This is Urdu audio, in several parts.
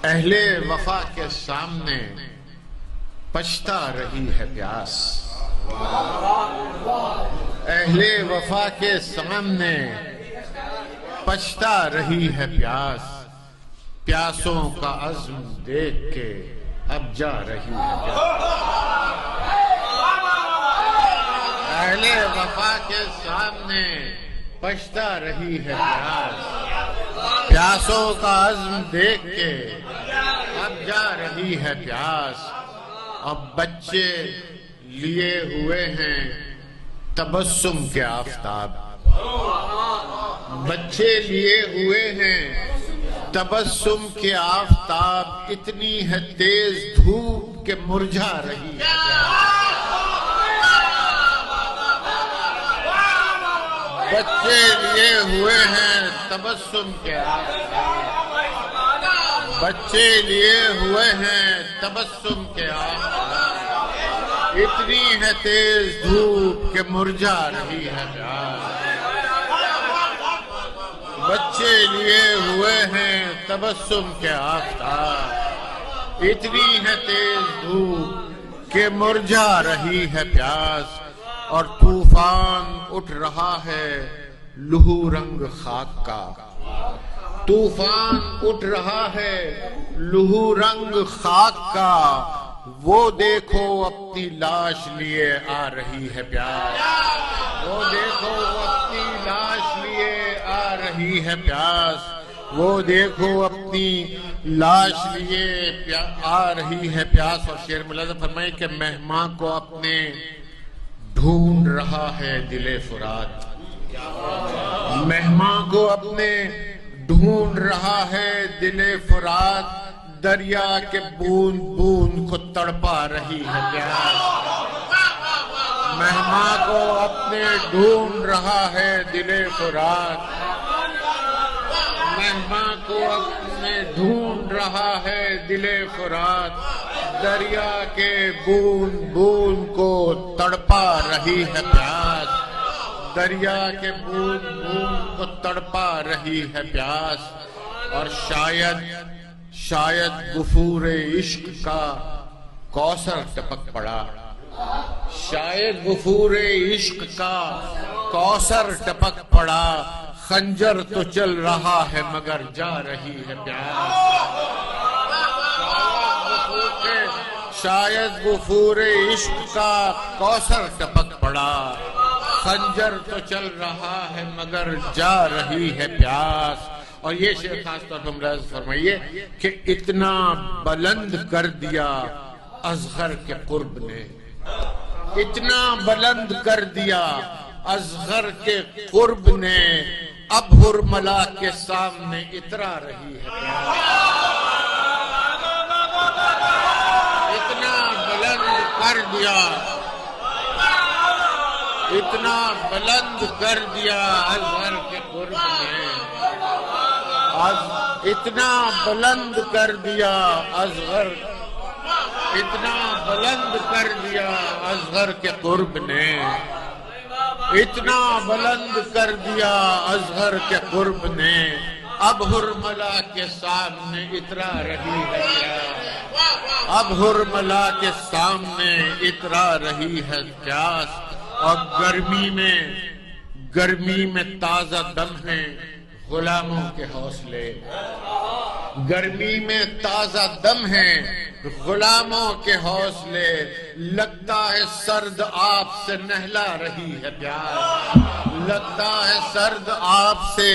اہل وفا کے سامنے پچھتا رہی ہے پیاس، اہل وفا کے سامنے پچھتا رہی ہے پیاس، پیاسوں کا عزم دیکھ کے اب جا رہی ہے پیاس۔ اہل وفا کے سامنے پچھتا رہی ہے پیاس، پیاسوں کا عزم دیکھ کے اب جا رہی ہے پیاس۔ اب بچے لیے ہوئے ہیں تبسم کے آفتاب، بچے لیے ہوئے ہیں تبسم کے آفتاب، اتنی ہے تیز دھوپ کہ مرجھا رہی ہے پیاس۔ بچے لیے ہوئے ہیں تبسم کے آفتاب، بچے لیے ہوئے ہیں تبسم کے آفتاب، اتنی ہے تیز دھوپ کہ مرجھا رہی ہے پیاس۔ بچے لیے ہوئے ہیں تبسم کے آفتاب، اتنی ہے تیز دھوپ کہ مرجھا رہی ہے پیاس۔ اور طوفان اٹھ رہا ہے لہو رنگ خاک کا، طوفان اٹھ رہا ہے لہو رنگ خاک کا، وہ دیکھو اپنی لاش لیے آ رہی ہے پیاس، وہ دیکھو اپنی لاش لیے آ رہی ہے پیاس، وہ دیکھو اپنی لاش لیے آ رہی ہے پیاس۔ اور شعر ملاحظہ فرمائے کہ مہماں کو اپنے ڈھونڈ رہا ہے دل فرات، مہماں کو اپنے ڈھونڈ رہا ہے دل فرات، دریا کے بوند بوند کو تڑپا رہی ہے پیاس۔ مہماں کو اپنے ڈھونڈ رہا ہے دل فرات، مہماں کو اپنے ڈھونڈ رہا ہے دل فرات، دریا کے بوند بوند کو تڑپا رہی ہے پیاس، دریا کے بوند بوند کو تڑپا رہی ہے پیاس۔ اور شاید غفور عشق کا کوثر ٹپک پڑا، شاید غفور عشق کا کوثر ٹپک پڑا، خنجر تو چل رہا ہے مگر جا رہی ہے پیاس۔ شاید غفور عشق کا کوثر ٹپک پڑا، خنجر تو چل رہا ہے مگر جا رہی ہے پیاس۔ اور یہ شعر خاص طور پر ملاحظہ فرمائیے کہ اتنا بلند کر دیا اصغر کے قرب نے، اتنا بلند کر دیا اصغر کے قرب نے، اب حرملا کے سامنے اترا رہی ہے پیاس۔ اتنا بلند کر دیا، اتنا بلند کر دیا اصغر کے قرب نے، اتنا بلند کر دیا اصغر، اتنا بلند کر دیا اصغر کے قرب نے، اتنا بلند کر دیا اصغر کے قرب نے، اب حرملا کے سامنے اترا رہی ہے پیاس، اب حرملا کے سامنے اترا رہی ہے پیاس۔ اور گرمی میں تازہ دم ہیں غلاموں کے حوصلے، گرمی میں تازہ دم ہیں غلاموں کے حوصلے، لگتا ہے سرد آپ سے نہلا رہی ہے پیاس، لگتا ہے سرد آپ سے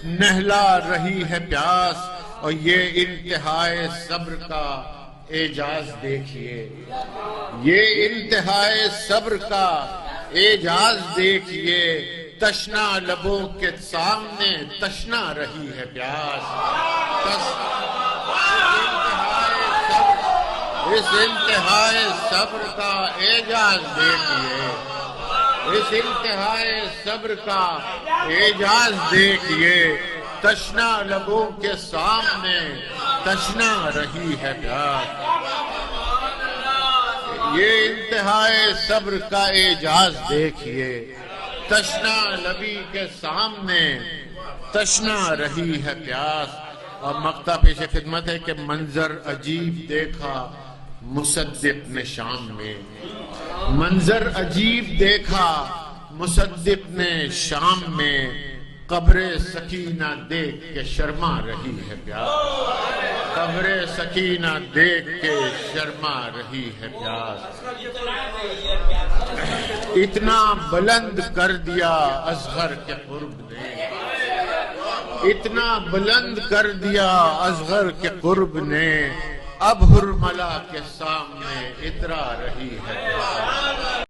نہلا رہی ہے پیاس۔ اور یہ انتہائے صبر کا اعجاز دیکھیے، یہ انتہائے صبر کا اعجاز دیکھیے، تشنا لبوں کے سامنے تشنا رہی ہے پیاس۔ اس انتہائے صبر کا اعجاز دیکھیے، اس انتہائے صبر کا اعجاز دیکھیے، تشنا لبوں کے سامنے تشنا رہی ہے پیاس۔ یہ انتہائے صبر کا اعجاز دیکھیے، تشنا لبی کے سامنے تشنا رہی ہے پیاس۔ اور مقطع پیش خدمت ہے کہ منظر عجیب دیکھا مصدق نے شام میں، منظر عجیب دیکھا مصدق نے شام میں، قبر سکینہ دیکھ کے شرما رہی ہے پیاس، قبر سکینہ دیکھ کے شرما رہی ہے پیاس۔ اتنا بلند کر دیا اصغر کے قرب نے، اتنا بلند کر دیا اصغر کے قرب نے، اب حرملا کے سامنے اترا رہی ہے پیاس۔